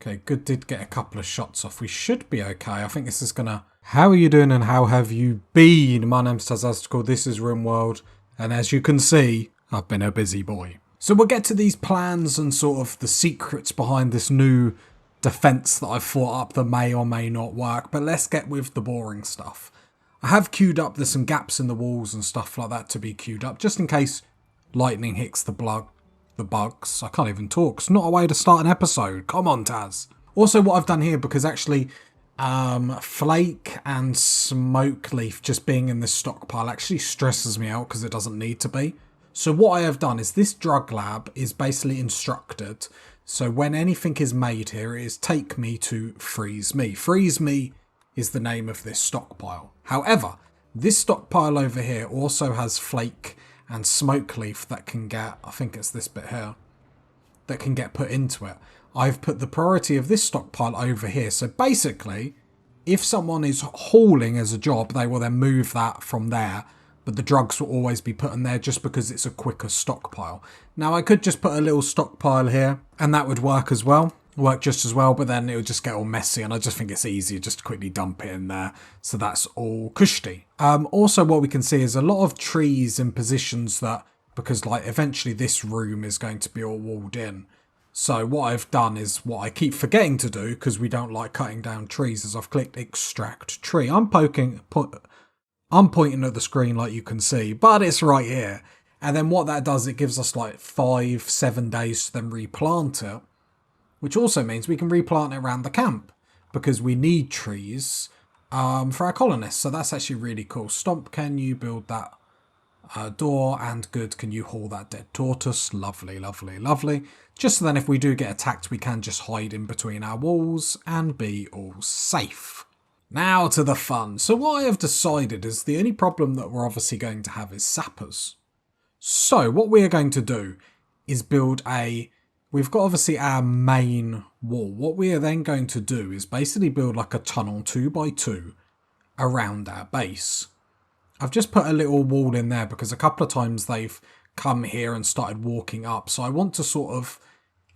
Okay, good did get a couple of shots off. We should be okay. I think this is gonna... How are you doing and how have you been? My name's Tazastical, this is Rimworld, and as you can see, I've been a busy boy. So we'll get to these plans and sort of the secrets behind this new defence that I've thought up that may or may not work, but let's get with the boring stuff. I have queued up, there's some gaps in the walls and stuff like that to be queued up, just in case lightning hits the bugs. I can't even talk. It's not a way to start an episode. Come on, Taz. Also, what I've done here, because actually Flake and Smoke Leaf just being in this stockpile actually stresses me out because it doesn't need to be. So what I have done is this drug lab is basically instructed. So when anything is made here, it is take me to freeze me. Freeze me is the name of this stockpile. However, this stockpile over here also has Flake and Smoke Leaf that can get, I think it's this bit here, that can get put into it. I've put the priority of this stockpile over here. So basically, if someone is hauling as a job, they will then move that from there. But the drugs will always be put in there just because it's a quicker stockpile. Now, I could just put a little stockpile here and that would work as well. Work just as well, but then it would just get all messy, and I just think it's easier just to quickly dump it in there. So that's all cushy. Also, what we can see is a lot of trees in positions that, because like eventually this room is going to be all walled in. So what I've done is what I keep forgetting to do, because we don't like cutting down trees, is I've clicked extract tree. I'm pointing at the screen like you can see, but it's right here. And then what that does, it gives us like 5-7 days to then replant it. Which also means we can replant it around the camp because we need trees for our colonists. So that's actually really cool. Stomp, can you build that door? And good, can you haul that dead tortoise? Lovely, lovely, lovely. Just so then if we do get attacked, we can just hide in between our walls and be all safe. Now to the fun. So what I have decided is the only problem that we're obviously going to have is sappers. So what we are going to do is build a... We've got obviously our main wall. What we are then going to do is basically build like a tunnel 2x2 around our base. I've just put a little wall in there because a couple of times they've come here and started walking up. So I want to sort of,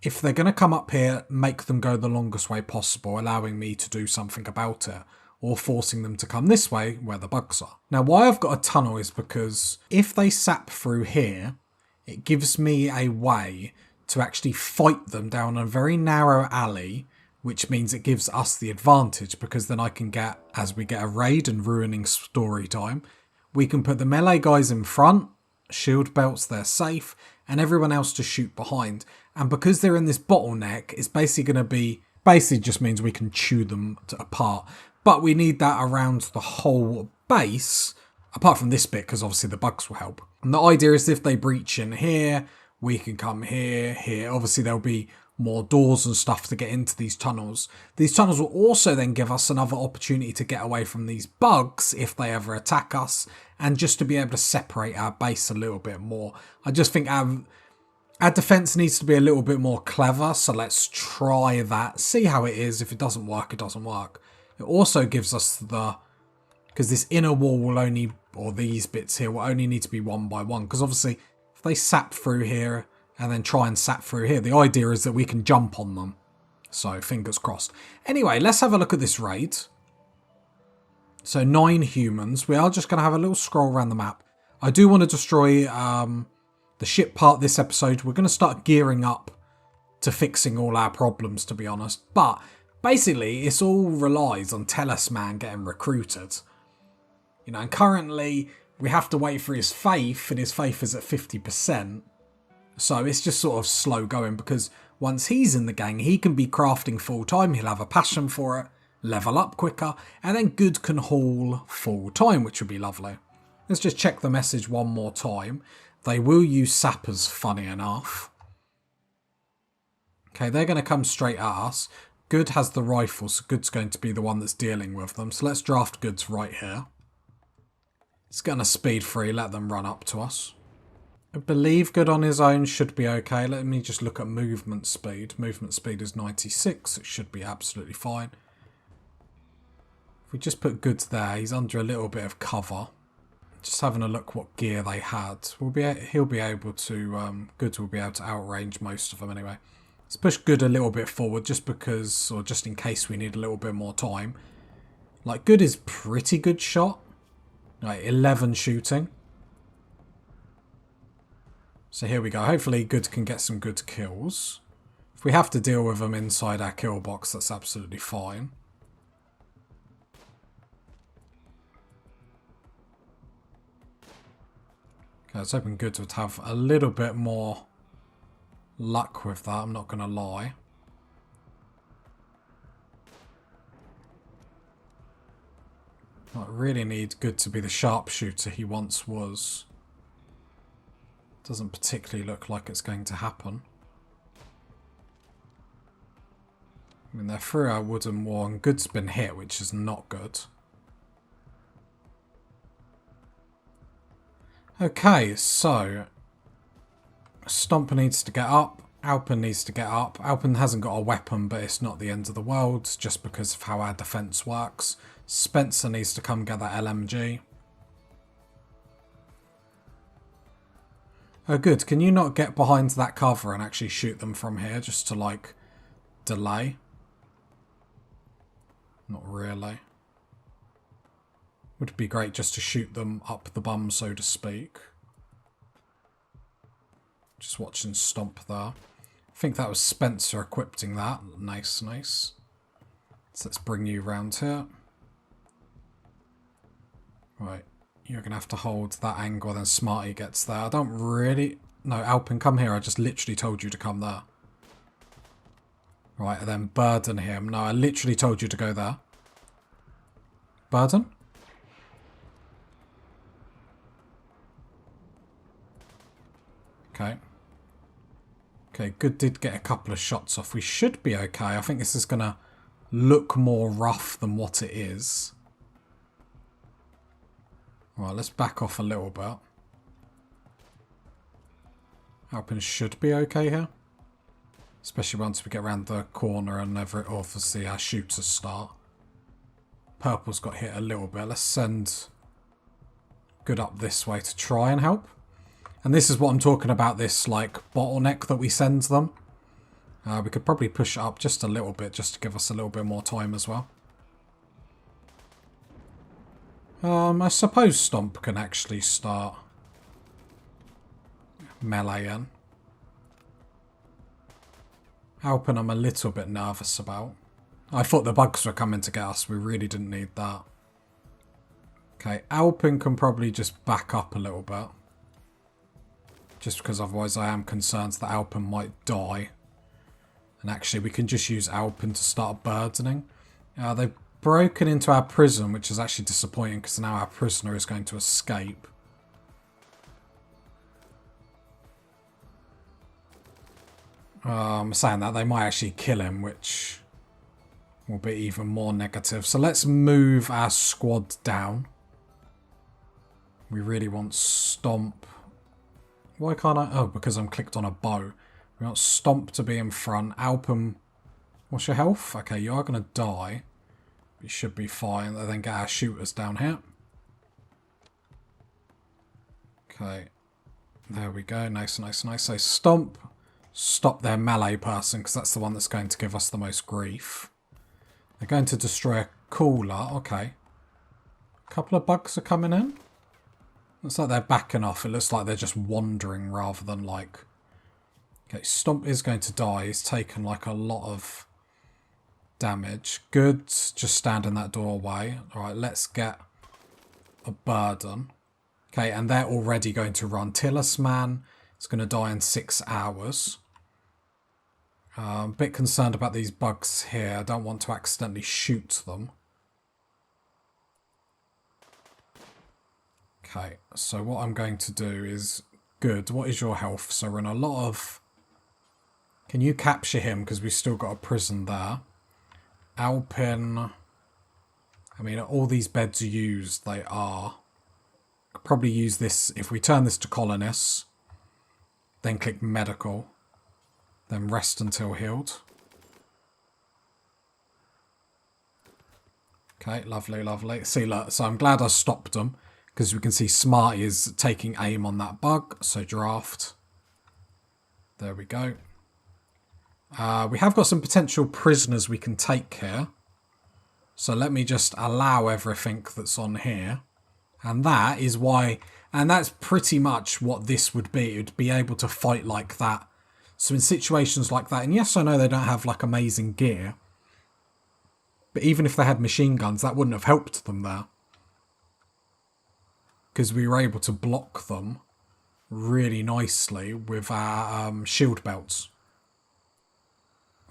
if they're going to come up here, make them go the longest way possible, allowing me to do something about it, or forcing them to come this way where the bugs are. Now, why I've got a tunnel is because if they sap through here, it gives me a way to actually fight them down a very narrow alley, which means it gives us the advantage because then I can get, as we get a raid and ruining story time, we can put the melee guys in front, shield belts, they're safe, and everyone else to shoot behind. And because they're in this bottleneck, it's basically going to be, basically just means we can chew them apart. But we need that around the whole base, apart from this bit, because obviously the bugs will help. And the idea is if they breach in here, we can come here. Obviously, there'll be more doors and stuff to get into these tunnels. These tunnels will also then give us another opportunity to get away from these bugs if they ever attack us, and just to be able to separate our base a little bit more. I just think our defense needs to be a little bit more clever, so let's try that. See how it is. If it doesn't work, it doesn't work. It also gives us because this inner wall will only, or these bits here, will only need to be 1 by 1, because obviously they sap through here and then try and sap through here. The idea is that we can jump on them. So fingers crossed. Anyway, let's have a look at this raid. So 9 humans. We are just going to have a little scroll around the map. I do want to destroy the ship part this episode. We're going to start gearing up to fixing all our problems, to be honest. But basically, it's all relies on Talisman getting recruited. You know, and currently we have to wait for his faith, and his faith is at 50%. So it's just sort of slow going, because once he's in the gang, he can be crafting full time. He'll have a passion for it, level up quicker, and then Good can haul full time, which would be lovely. Let's just check the message one more time. They will use sappers, funny enough. Okay, they're going to come straight at us. Good has the rifle, so Good's going to be the one that's dealing with them. So let's draft Goods right here. It's going to speed free, let them run up to us. I believe Good on his own should be okay. Let me just look at movement speed. Movement speed is 96. It should be absolutely fine. If we just put Goods there, he's under a little bit of cover. Just having a look what gear they had. He'll be able to, Goods will be able to outrange most of them anyway. Let's push Good a little bit forward just because, or just in case we need a little bit more time. Like, Good is pretty good shot. Like, 11 shooting. So here we go. Hopefully Good can get some good kills. If we have to deal with them inside our kill box, that's absolutely fine. Okay, I was hoping Good would have a little bit more luck with that, I'm not going to lie. I really need Good to be the sharpshooter he once was. Doesn't particularly look like it's going to happen. I mean, they're through our wooden wall and Good's been hit, which is not good. Okay, so Stomp needs to get up. Alpen needs to get up. Alpen hasn't got a weapon, but it's not the end of the world, just because of how our defense works. Spencer needs to come get that LMG. Oh, good. Can you not get behind that cover and actually shoot them from here, just to, like, delay? Not really. Would be great just to shoot them up the bum, so to speak. Just watching Stomp there. I think that was Spencer equipping that. Nice, nice. So let's bring you round here. Right. You're going to have to hold that angle, then Smarty gets there. I don't really... No, Alpen, come here. I just literally told you to come there. Right, and then burden him. No, I literally told you to go there. Burden? Okay. Okay, Good did get a couple of shots off. We should be okay. I think this is going to look more rough than what it is. Right, let's back off a little bit. Alpen should be okay here. Especially once we get around the corner and obviously our shooters start. Purple's got hit a little bit. Let's send Good up this way to try and help. And this is what I'm talking about, this like bottleneck that we send them. We could probably push it up just a little bit just to give us a little bit more time as well. I suppose Stomp can actually start meleeing. Alpen I'm a little bit nervous about. I thought the bugs were coming to get us. We really didn't need that. Okay, Alpen can probably just back up a little bit. Just because otherwise I am concerned that Alpen might die. And actually we can just use Alpen to start burdening. They've broken into our prison, which is actually disappointing because now our prisoner is going to escape. I'm saying that they might actually kill him, which will be even more negative. So let's move our squad down. We really want Stomp. Why can't I? Oh, because I'm clicked on a bow. We want Stomp to be in front. Alpen, what's your health? Okay, you are going to die. You should be fine. Then get our shooters down here. Okay. There we go. Nice, nice, nice. So Stomp, stop their melee person, because that's the one that's going to give us the most grief. They're going to destroy a cooler. Okay. A couple of bugs are coming in. Looks like they're backing off. It looks like they're just wandering rather than like... Okay, Stomp is going to die. He's taken like a lot of damage. Good. Just stand in that doorway. Alright, let's get a burden. Okay, and they're already going to run. Salesman is going to die in 6 hours. A bit concerned about these bugs here. I don't want to accidentally shoot them. Okay, so what I'm going to do is... Good, what is your health? So we're in a lot of... Can you capture him? Because we've still got a prison there. Alpen... I mean, all these beds used, they are... Could probably use this... If we turn this to colonists, then click medical, then rest until healed. Okay, lovely, lovely. See, look, so I'm glad I stopped them. Because we can see Smarty is taking aim on that bug. So draft. There we go. We have got some potential prisoners we can take here. So let me just allow everything that's on here. And that is why... And that's pretty much what this would be. It would be able to fight like that. So in situations like that... And yes, I know they don't have, like, amazing gear. But even if they had machine guns, that wouldn't have helped them there. Because we were able to block them really nicely with our shield belts.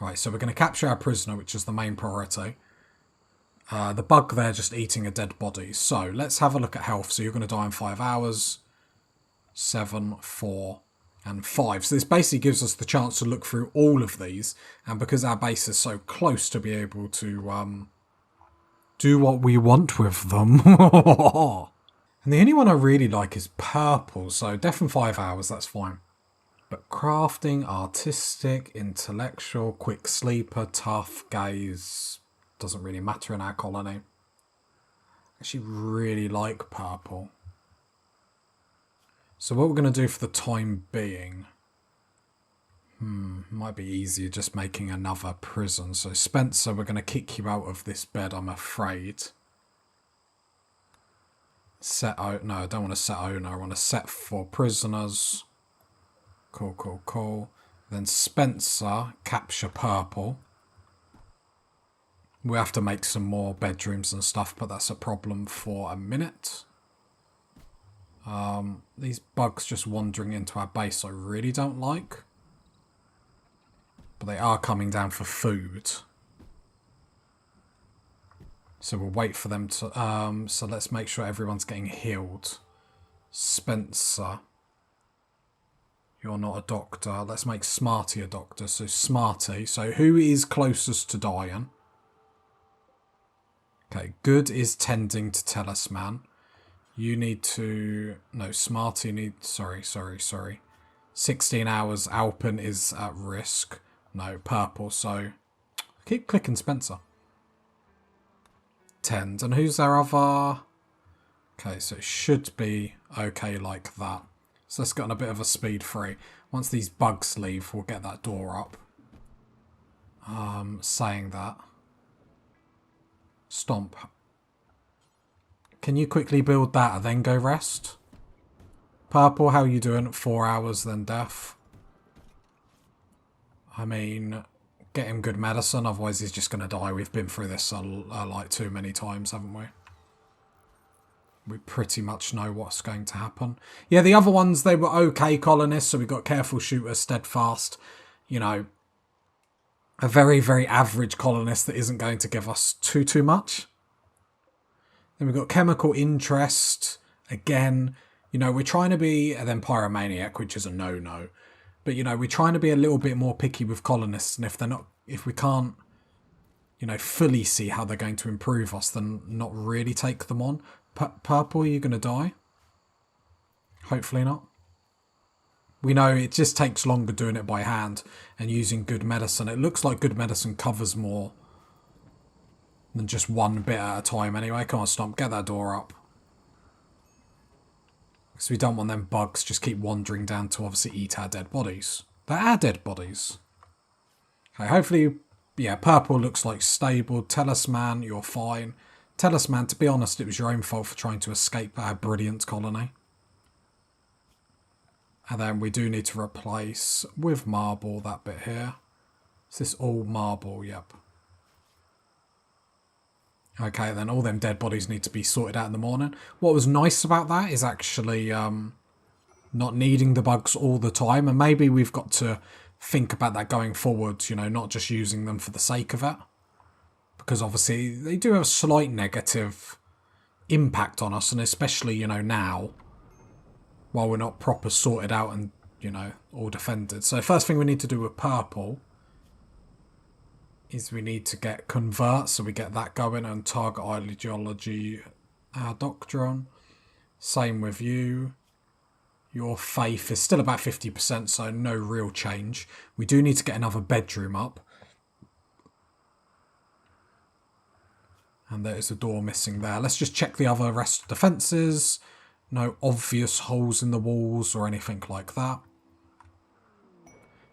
Right, so we're going to capture our prisoner, which is the main priority. The bug there just eating a dead body. So let's have a look at health. So you're going to die in 5 hours. 7, 4, and 5. So this basically gives us the chance to look through all of these. And because our base is so close to be able to do what we want with them. And the only one I really like is purple. So death in 5 hours, that's fine. But crafting, artistic, intellectual, quick sleeper, tough, gaze, doesn't really matter in our colony. I actually really like purple. So what we're going to do for the time being, might be easier just making another prison. So Spencer, we're going to kick you out of this bed, I'm afraid. Set out, no, I don't want to set owner, I want to set for prisoners. Cool, cool, cool. Then Spencer, capture purple. We have to make some more bedrooms and stuff, but that's a problem for a minute. These bugs just wandering into our base I really don't like. But they are coming down for food. So we'll wait for them to... so let's make sure everyone's getting healed. Spencer. You're not a doctor. Let's make Smarty a doctor. So Smarty. So who is closest to dying? Okay, Good is tending to Talisman. You need to... No, Smarty needs... Sorry. 16 hours. Alpen is at risk. No, Purple. So keep clicking Spencer. Tend. And who's our other... Okay, so it should be okay like that. So let's get on a bit of a speed 3. Once these bugs leave, we'll get that door up. Saying that. Stomp. Can you quickly build that and then go rest? Purple, how are you doing? 4 hours, then death. I mean, get him good medicine, otherwise he's just going to die. We've been through this like too many times, haven't we? We pretty much know what's going to happen. Yeah, the other ones, they were okay colonists. So we got Careful Shooter, Steadfast. You know, a very, very average colonist that isn't going to give us too much. Then we've got Chemical Interest. Again, you know, we're trying to be... And then Pyromaniac, which is a no-no. But, you know, we're trying to be a little bit more picky with colonists. And if we can't, you know, fully see how they're going to improve us, then not really take them on. Purple, are you going to die? Hopefully not. We know it just takes longer doing it by hand and using good medicine. It looks like good medicine covers more than just one bit at a time anyway. Come on, Stomp, get that door up. Because we don't want them bugs just keep wandering down to obviously eat our dead bodies. They're our dead bodies. Okay, hopefully, yeah, Purple looks like stable. Talisman, you're fine. Talisman, to be honest, it was your own fault for trying to escape our brilliant colony. And then we do need to replace with marble that bit here. Is this all marble? Yep. Okay, then all them dead bodies need to be sorted out in the morning. What was nice about that is actually not needing the bugs all the time. And maybe we've got to think about that going forward, you know, not just using them for the sake of it. Because obviously they do have a slight negative impact on us. And especially, you know, now, while we're not proper sorted out and, you know, all defended. So first thing we need to do with Purple is we need to get Convert. So we get that going, and Target Ideology, our Doctrine. Same with you. Your faith is still about 50%, so no real change. We do need to get another bedroom up. And there's a door missing there. Let's just check the other rest of the defences. No obvious holes in the walls or anything like that.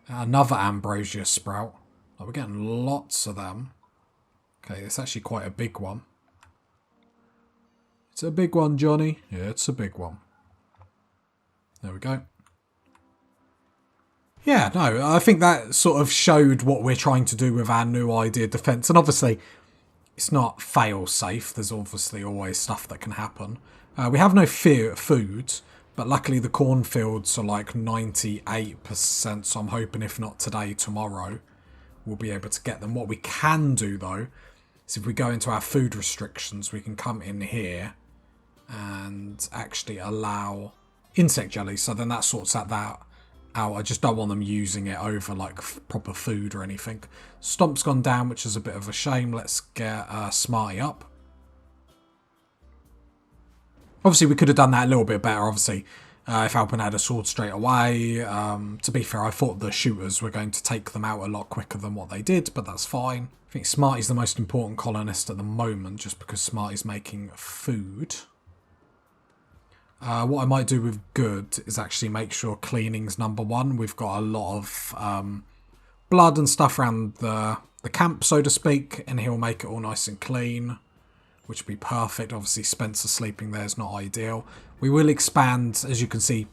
Another Ambrosia Sprout. Like, we're getting lots of them. Okay, it's actually quite a big one. It's a big one, Johnny. Yeah, it's a big one. There we go. Yeah, no, I think that sort of showed what we're trying to do with our new idea defense. And obviously, it's not fail-safe. There's obviously always stuff that can happen. We have no food, but luckily the cornfields are like 98%, so I'm hoping if not today, tomorrow, we'll be able to get them. What we can do, though, is if we go into our food restrictions, we can come in here and actually allow insect jelly. So then that sorts that out. I just don't want them using it over like proper food or anything. Stomp's gone down, which is a bit of a shame. Let's get Smarty up. Obviously, we could have done that a little bit better, obviously, if Alpin had a sword straight away. To be fair, I thought the shooters were going to take them out a lot quicker than what they did, but that's fine. I think Smarty's the most important colonist at the moment, just because Smarty's making food. What I might do with good is actually make sure cleaning's number one. We've got a lot of blood and stuff around the camp, so to speak, and he'll make it all nice and clean, which would be perfect. Obviously, Spencer sleeping there is not ideal. We will expand, as you can see.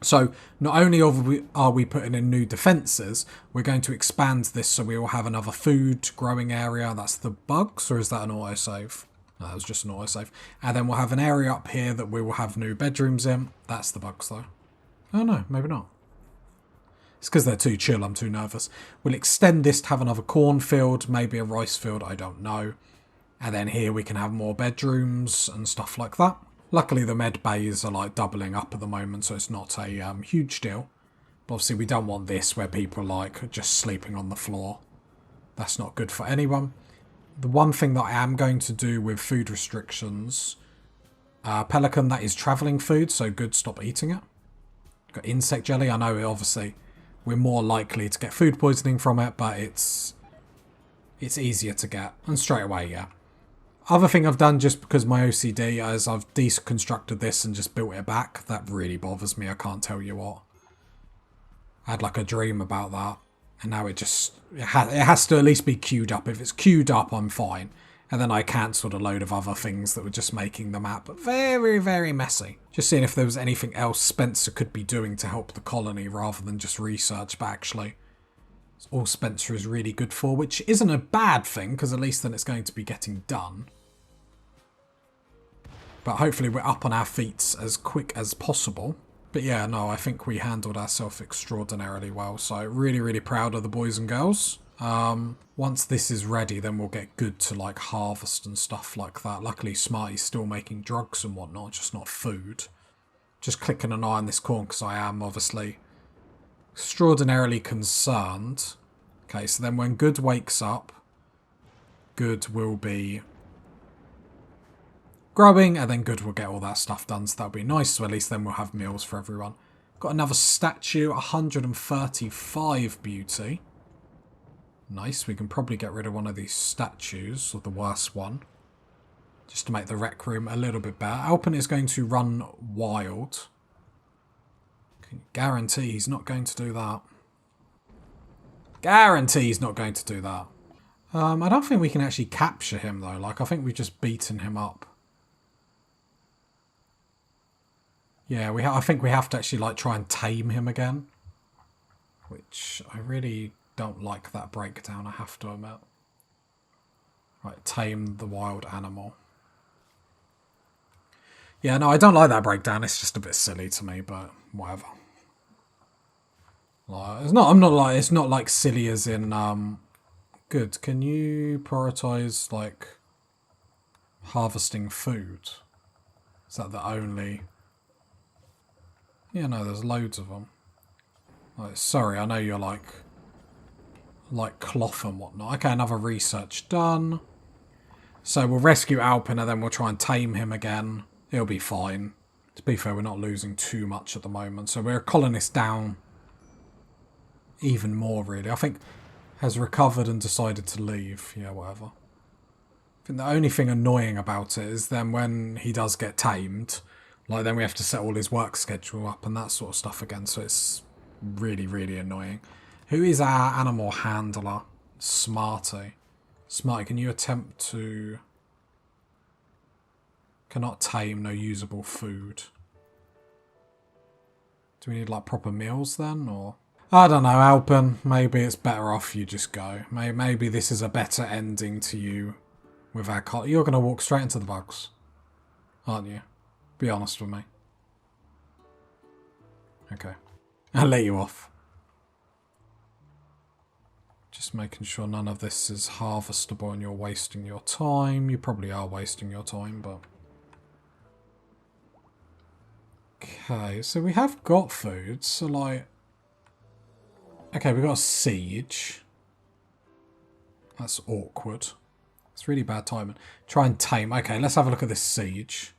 So not only are we putting in new defences, we're going to expand this so we will have another food growing area. That's the bugs, or is that an autosave? No, that was just an autosave. And then we'll have an area up here that we will have new bedrooms in. That's the bugs, though. Oh, no, maybe not. It's because they're too chill. I'm too nervous. We'll extend this to have another cornfield, maybe a rice field. I don't know. And then here we can have more bedrooms and stuff like that. Luckily, the med bays are like doubling up at the moment, so it's not a huge deal. But obviously, we don't want this where people are like just sleeping on the floor. That's not good for anyone. The one thing that I am going to do with food restrictions, Pelican, that is travelling food, so good, stop eating it. Got insect jelly. I know, obviously, we're more likely to get food poisoning from it, but it's easier to get. And straight away, yeah. Other thing I've done just because my OCD is I've deconstructed this and just built it back. That really bothers me, I can't tell you what. I had like a dream about that. And now it has to at least be queued up. If it's queued up, I'm fine. And then I cancelled a load of other things that were just making the map very, very messy. Just seeing if there was anything else Spencer could be doing to help the colony rather than just research. But actually, it's all Spencer is really good for, which isn't a bad thing, because at least then it's going to be getting done. But hopefully we're up on our feet as quick as possible. But yeah, no, I think we handled ourselves extraordinarily well. So really, really proud of the boys and girls. Once this is ready, then we'll get good to like harvest and stuff like that. Luckily, Smarty's still making drugs and whatnot, just not food. Just clicking an eye on this corn because I am obviously extraordinarily concerned. Okay, so then when good wakes up, good will be growing, and then good will get all that stuff done, so that'll be nice. So at least then we'll have meals for everyone. Got another statue, 135 beauty. Nice, we can probably get rid of one of these statues, or the worst one, just to make the rec room a little bit better. Alpin is going to run wild. Can guarantee he's not going to do that. Guarantee he's not going to do that. I don't think we can actually capture him though. Like, I think we've just beaten him up. Yeah, I think we have to actually like try and tame him again, which I really don't like that breakdown, I have to admit. Right, tame the wild animal. Yeah, no, I don't like that breakdown. It's just a bit silly to me, but whatever. Like, it's not like silly as in good. Can you prioritize like harvesting food? Is that the only? Yeah, no, there's loads of them. Like, sorry, I know you're like cloth and whatnot. Okay, another research done. So we'll rescue Alpin and then we'll try and tame him again. He'll be fine. To be fair, we're not losing too much at the moment. So we're a colonist down even more, really. I think has recovered and decided to leave. Yeah, whatever. I think the only thing annoying about it is then when he does get tamed, like then we have to set all his work schedule up and that sort of stuff again. So it's really, really annoying. Who is our animal handler? Smarty. Smarty, can you attempt to... Cannot tame, no usable food. Do we need like proper meals then, or... I don't know, Alpin. Maybe it's better off you just go. Maybe this is a better ending to you with our... You're going to walk straight into the bugs, aren't you? Be honest with me. Okay. I'll let you off. Just making sure none of this is harvestable and you're wasting your time. You probably are wasting your time, but... Okay, so we have got food, so like... Okay, we got a siege. That's awkward. It's really bad timing. Try and tame. Okay, let's have a look at this siege.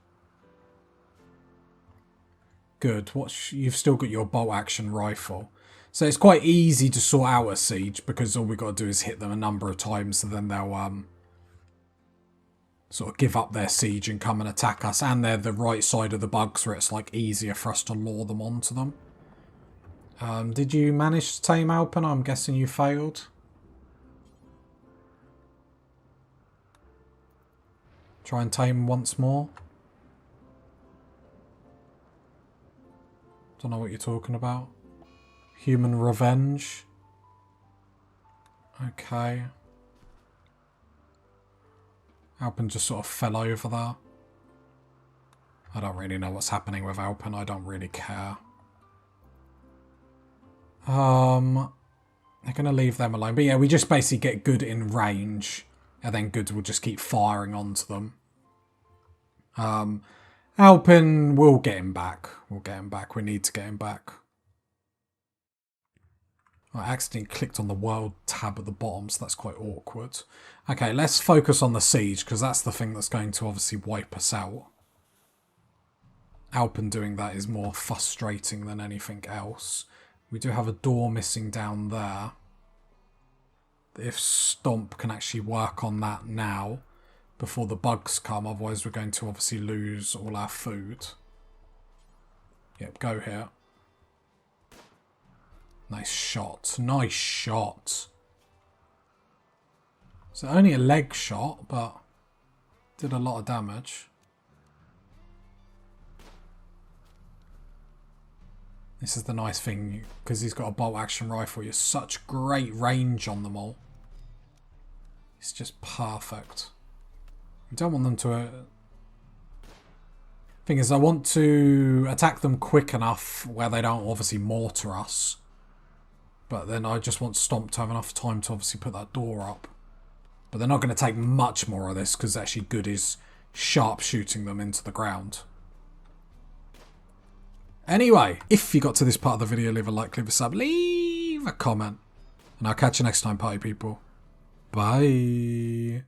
Good. You've still got your bolt action rifle. So it's quite easy to sort out a siege because all we've got to do is hit them a number of times, so then they'll sort of give up their siege and come and attack us. And they're the right side of the bugs where it's like easier for us to lure them onto them. Did you manage to tame Alpin? I'm guessing you failed. Try and tame once more. Don't know what you're talking about. Human revenge. Okay. Alpin just sort of fell over there. I don't really know what's happening with Alpin. I don't really care. They're going to leave them alone. But yeah, we just basically get good in range. And then good will just keep firing onto them. Alpin, we'll get him back. We'll get him back. We need to get him back. I accidentally clicked on the world tab at the bottom, so that's quite awkward. Okay, let's focus on the siege, because that's the thing that's going to obviously wipe us out. Alpin doing that is more frustrating than anything else. We do have a door missing down there. If Stomp can actually work on that now, before the bugs come, otherwise we're going to obviously lose all our food. Yep, go here. Nice shot. Nice shot. So only a leg shot, but did a lot of damage. This is the nice thing, because he's got a bolt action rifle. You have such great range on them all. It's just perfect. We don't want them to... Thing is, I want to attack them quick enough where they don't obviously mortar us. But then I just want Stomp to have enough time to obviously put that door up. But they're not going to take much more of this, because actually good is sharp shooting them into the ground. Anyway, if you got to this part of the video, leave a like, leave a sub, leave a comment. And I'll catch you next time, party people. Bye.